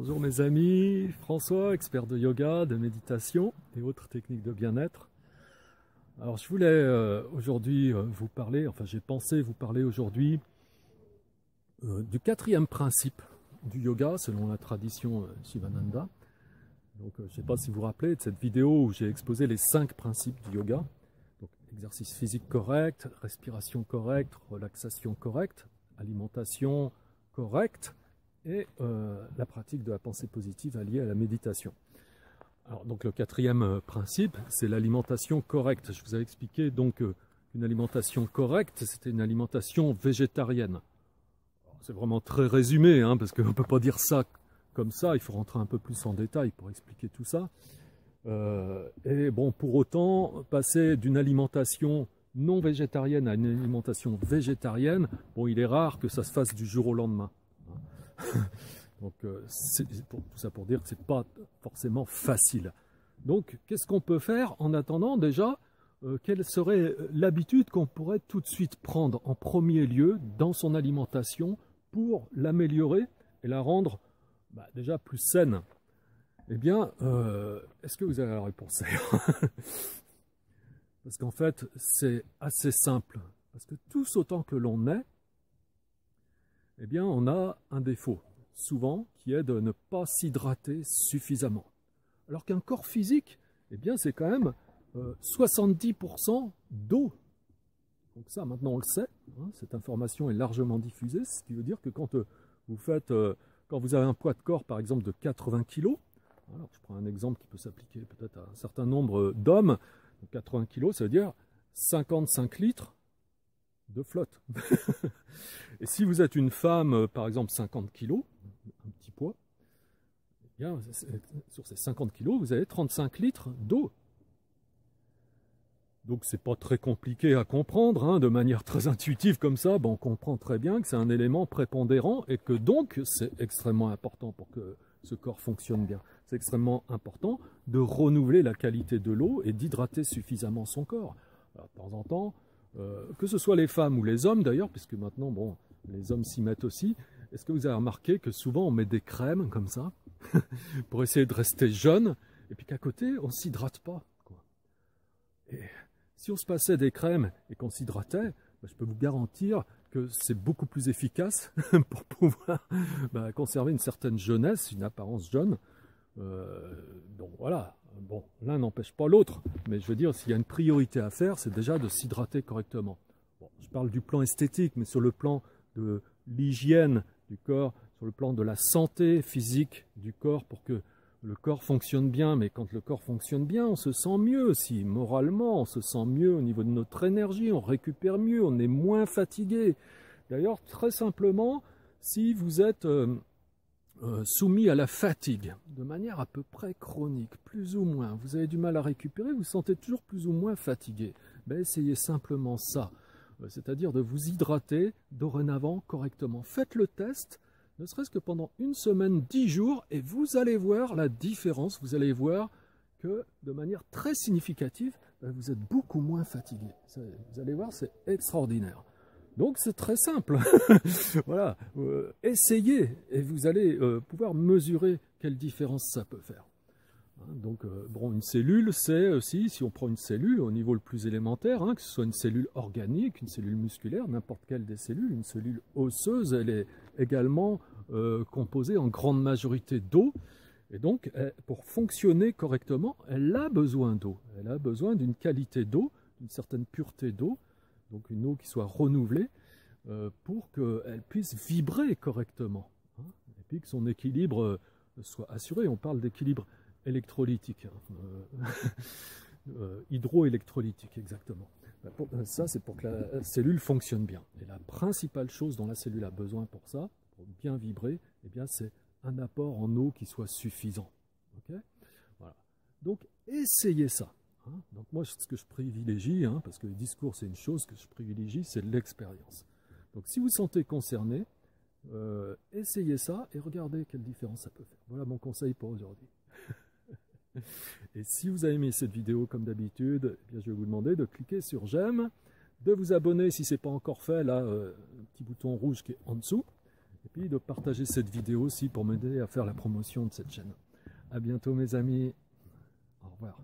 Bonjour mes amis, François, expert de yoga, de méditation et autres techniques de bien-être. Alors je voulais aujourd'hui vous parler, enfin j'ai pensé vous parler aujourd'hui du quatrième principe du yoga selon la tradition Shivananda. Donc je ne sais pas si vous vous rappelez de cette vidéo où j'ai exposé les 5 principes du yoga. Donc exercice physique correct, respiration correcte, relaxation correcte, alimentation correcte, et la pratique de la pensée positive alliée à la méditation. Alors, donc le quatrième principe, c'est l'alimentation correcte. Je vous ai expliqué donc une alimentation correcte, c'était une alimentation végétarienne. C'est vraiment très résumé, hein, parce qu'on ne peut pas dire ça comme ça, il faut rentrer un peu plus en détail pour expliquer tout ça. Et bon, pour autant, passer d'une alimentation non végétarienne à une alimentation végétarienne, bon, il est rare que ça se fasse du jour au lendemain. Donc c'est tout ça pour dire que c'est pas forcément facile. Donc qu'est-ce qu'on peut faire en attendant déjà quelle serait l'habitude qu'on pourrait tout de suite prendre en premier lieu dans son alimentation pour l'améliorer et la rendre déjà plus saine? Eh bien, est-ce que vous avez la réponse? Parce qu'en fait, c'est assez simple. Parce que tous autant que l'on est, eh bien, on a un défaut, souvent, qui est de ne pas s'hydrater suffisamment. Alors qu'un corps physique, eh bien, c'est quand même 70% d'eau. Donc ça, maintenant, on le sait, hein, cette information est largement diffusée, ce qui veut dire que quand quand vous avez un poids de corps, par exemple, de 80 kg, alors je prends un exemple qui peut s'appliquer peut-être à un certain nombre d'hommes, 80 kg, ça veut dire 55 litres de flotte. Et si vous êtes une femme, par exemple 50 kg, un petit poids, eh bien, sur ces 50 kg, vous avez 35 litres d'eau. Donc c'est pas très compliqué à comprendre, hein, de manière très intuitive comme ça, on comprend très bien que c'est un élément prépondérant et que donc c'est extrêmement important pour que ce corps fonctionne bien. C'est extrêmement important de renouveler la qualité de l'eau et d'hydrater suffisamment son corps. Alors, de temps en temps, que ce soit les femmes ou les hommes d'ailleurs, puisque maintenant, bon, les hommes s'y mettent aussi, est-ce que vous avez remarqué que souvent on met des crèmes comme ça, pour essayer de rester jeune, et puis qu'à côté, on ne s'hydrate pas, quoi. Et si on se passait des crèmes et qu'on s'hydratait, je peux vous garantir que c'est beaucoup plus efficace pour pouvoir conserver une certaine jeunesse, une apparence jeune. Donc voilà, bon, l'un n'empêche pas l'autre, mais je veux dire, s'il y a une priorité à faire, c'est déjà de s'hydrater correctement. Bon, je parle du plan esthétique, mais sur le plan de l'hygiène du corps, sur le plan de la santé physique du corps, pour que le corps fonctionne bien. Mais quand le corps fonctionne bien, on se sent mieux aussi, moralement, on se sent mieux au niveau de notre énergie, on récupère mieux, on est moins fatigué. D'ailleurs, très simplement, si vous êtes soumis à la fatigue, de manière à peu près chronique, plus ou moins, vous avez du mal à récupérer, vous vous sentez toujours plus ou moins fatigué, essayez simplement ça, c'est-à-dire de vous hydrater dorénavant correctement. Faites le test, ne serait-ce que pendant une semaine, 10 jours, et vous allez voir la différence, vous allez voir que de manière très significative, vous êtes beaucoup moins fatigué. Vous allez voir, c'est extraordinaire. Donc c'est très simple, voilà, essayez et vous allez pouvoir mesurer quelle différence ça peut faire. Hein, donc bon, une cellule, c'est aussi, si on prend une cellule au niveau le plus élémentaire, hein, que ce soit une cellule organique, une cellule musculaire, n'importe quelle des cellules, une cellule osseuse, elle est également composée en grande majorité d'eau. Et donc, pour fonctionner correctement, elle a besoin d'eau, elle a besoin d'une qualité d'eau, d'une certaine pureté d'eau, donc une eau qui soit renouvelée, pour qu'elle puisse vibrer correctement, hein, et puis que son équilibre soit assuré. On parle d'équilibre électrolytique, hein, hydroélectrolytique exactement. Ça, c'est pour que la cellule fonctionne bien. Et la principale chose dont la cellule a besoin pour ça, pour bien vibrer, eh bien, c'est un apport en eau qui soit suffisant. Okay, voilà. Donc, essayez ça. Hein. Donc moi, ce que je privilégie, hein, parce que le discours c'est une chose, que je privilégie, c'est l'expérience. Donc si vous sentez concerné, essayez ça et regardez quelle différence ça peut faire. Voilà mon conseil pour aujourd'hui. Et si vous avez aimé cette vidéo comme d'habitude, eh bien, je vais vous demander de cliquer sur j'aime, de vous abonner si ce n'est pas encore fait, là, un petit bouton rouge qui est en dessous, et puis de partager cette vidéo aussi pour m'aider à faire la promotion de cette chaîne. À bientôt mes amis, au revoir.